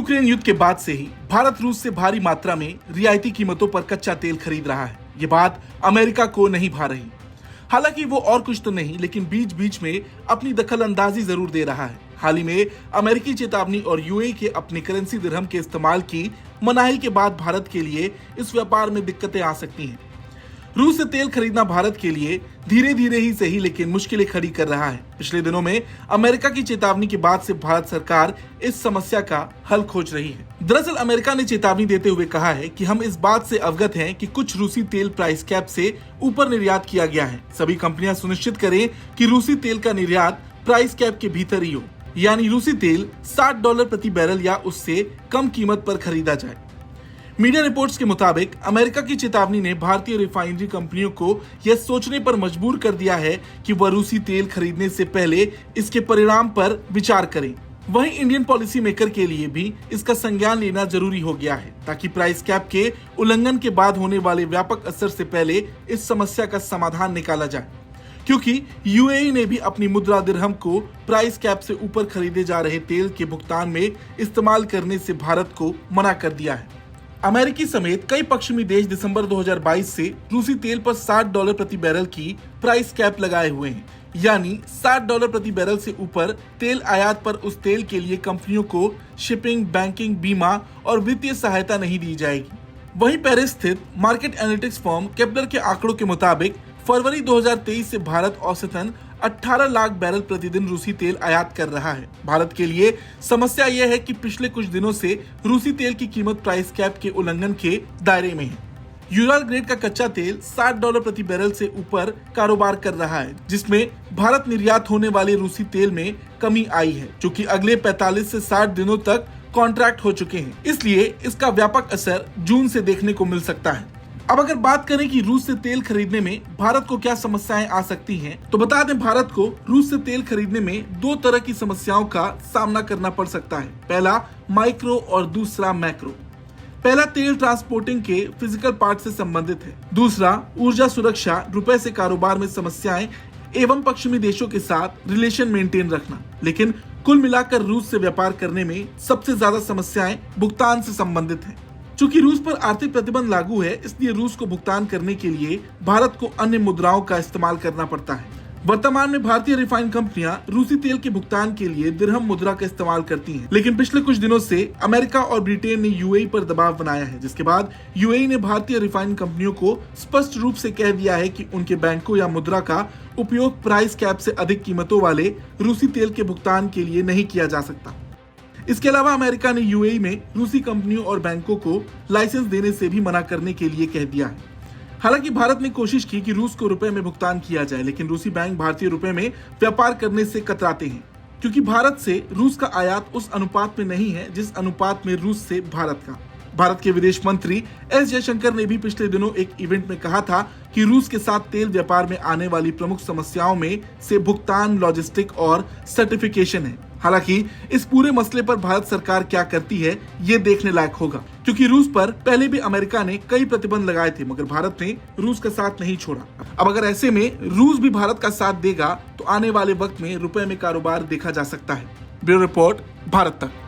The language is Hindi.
यूक्रेन युद्ध के बाद से ही भारत रूस से भारी मात्रा में रियायती कीमतों पर कच्चा तेल खरीद रहा है। ये बात अमेरिका को नहीं भा रही। हालांकि वो और कुछ तो नहीं, लेकिन बीच बीच में अपनी दखल अंदाजी जरूर दे रहा है। हाल ही में अमेरिकी चेतावनी और यूएई के अपनी करेंसी दिरहम के इस्तेमाल की मनाही के बाद भारत के लिए इस व्यापार में दिक्कतें आ सकती हैं। रूस से तेल खरीदना भारत के लिए धीरे धीरे ही सही, लेकिन मुश्किलें खड़ी कर रहा है। पिछले दिनों में अमेरिका की चेतावनी के बाद से भारत सरकार इस समस्या का हल खोज रही है। दरअसल अमेरिका ने चेतावनी देते हुए कहा है कि हम इस बात से अवगत हैं कि कुछ रूसी तेल प्राइस कैप से ऊपर निर्यात किया गया है। सभी कंपनियां सुनिश्चित करें कि रूसी तेल का निर्यात प्राइस कैप के भीतर ही हो, यानी रूसी तेल $60 प्रति बैरल या उससे कम कीमत पर खरीदा जाए। मीडिया रिपोर्ट्स के मुताबिक अमेरिका की चेतावनी ने भारतीय रिफाइनरी कंपनियों को यह सोचने पर मजबूर कर दिया है कि वह रूसी तेल खरीदने से पहले इसके परिणाम पर विचार करें। वहीं इंडियन पॉलिसी मेकर के लिए भी इसका संज्ञान लेना जरूरी हो गया है, ताकि प्राइस कैप के उल्लंघन के बाद होने वाले व्यापक असर से पहले इस समस्या का समाधान निकाला जाए। क्योंकि यूएई ने भी अपनी मुद्रा दिरहम को प्राइस कैप से ऊपर खरीदे जा रहे तेल के भुगतान में इस्तेमाल करने से भारत को मना कर दिया है। अमेरिकी समेत कई पश्चिमी देश दिसंबर 2022 से रूसी तेल पर $60 प्रति बैरल की प्राइस कैप लगाए हुए हैं, यानी $60 प्रति बैरल से ऊपर तेल आयात पर उस तेल के लिए कंपनियों को शिपिंग, बैंकिंग, बीमा और वित्तीय सहायता नहीं दी जाएगी। वहीं पेरिस स्थित मार्केट एनालिटिक्स फर्म केपलर के आंकड़ों के मुताबिक फरवरी 2023 से भारत औसतन 18 लाख बैरल प्रतिदिन रूसी तेल आयात कर रहा है। भारत के लिए समस्या यह है कि पिछले कुछ दिनों से रूसी तेल की कीमत प्राइस कैप के उल्लंघन के दायरे में है। यूरल ग्रेड का कच्चा तेल $60 प्रति बैरल से ऊपर कारोबार कर रहा है, जिसमें भारत निर्यात होने वाले रूसी तेल में कमी आई है, जो कि अगले 45 से 60 दिनों तक कॉन्ट्रैक्ट हो चुके हैं। इसलिए इसका व्यापक असर जून से देखने को मिल सकता है। अब अगर बात करें कि रूस से तेल खरीदने में भारत को क्या समस्याएं आ सकती हैं, तो बता दें भारत को रूस से तेल खरीदने में दो तरह की समस्याओं का सामना करना पड़ सकता है। पहला माइक्रो और दूसरा मैक्रो। पहला तेल ट्रांसपोर्टिंग के फिजिकल पार्ट से संबंधित है। दूसरा ऊर्जा सुरक्षा, रुपए से कारोबार में समस्याएं एवं पश्चिमी देशों के साथ रिलेशन मेंटेन रखना। लेकिन कुल मिलाकर रूस से व्यापार करने में सबसे ज्यादा समस्याएं भुगतान से संबंधित है। चूंकि रूस पर आर्थिक प्रतिबंध लागू है, इसलिए रूस को भुगतान करने के लिए भारत को अन्य मुद्राओं का इस्तेमाल करना पड़ता है। वर्तमान में भारतीय रिफाइंड कंपनियां रूसी तेल के भुगतान के लिए दिरहम मुद्रा का इस्तेमाल करती हैं, लेकिन पिछले कुछ दिनों से अमेरिका और ब्रिटेन ने यूएई पर दबाव बनाया है, जिसके बाद यूएई ने भारतीय रिफाइंड कंपनियों को स्पष्ट रूप से कह दिया है कि उनके बैंकों या मुद्रा का उपयोग प्राइस कैप से अधिक कीमतों वाले रूसी तेल के भुगतान के लिए नहीं किया जा सकता। इसके अलावा अमेरिका ने यूएई में रूसी कंपनियों और बैंकों को लाइसेंस देने से भी मना करने के लिए कह दिया है। हालांकि भारत ने कोशिश की कि रूस को रुपए में भुगतान किया जाए, लेकिन रूसी बैंक भारतीय रुपए में व्यापार करने से कतराते हैं, क्योंकि भारत से रूस का आयात उस अनुपात में नहीं है जिस अनुपात में रूस से भारत का। भारत के विदेश मंत्री एस जयशंकर ने भी पिछले दिनों एक इवेंट में कहा था कि रूस के साथ तेल व्यापार में आने वाली प्रमुख समस्याओं में से भुगतान, लॉजिस्टिक और सर्टिफिकेशन है। हालांकि इस पूरे मसले पर भारत सरकार क्या करती है, ये देखने लायक होगा, क्योंकि रूस पर पहले भी अमेरिका ने कई प्रतिबंध लगाए थे, मगर भारत ने रूस का साथ नहीं छोड़ा। अब अगर ऐसे में रूस भी भारत का साथ देगा, तो आने वाले वक्त में रुपए में कारोबार देखा जा सकता है। ब्यूरो रिपोर्ट, भारत तक।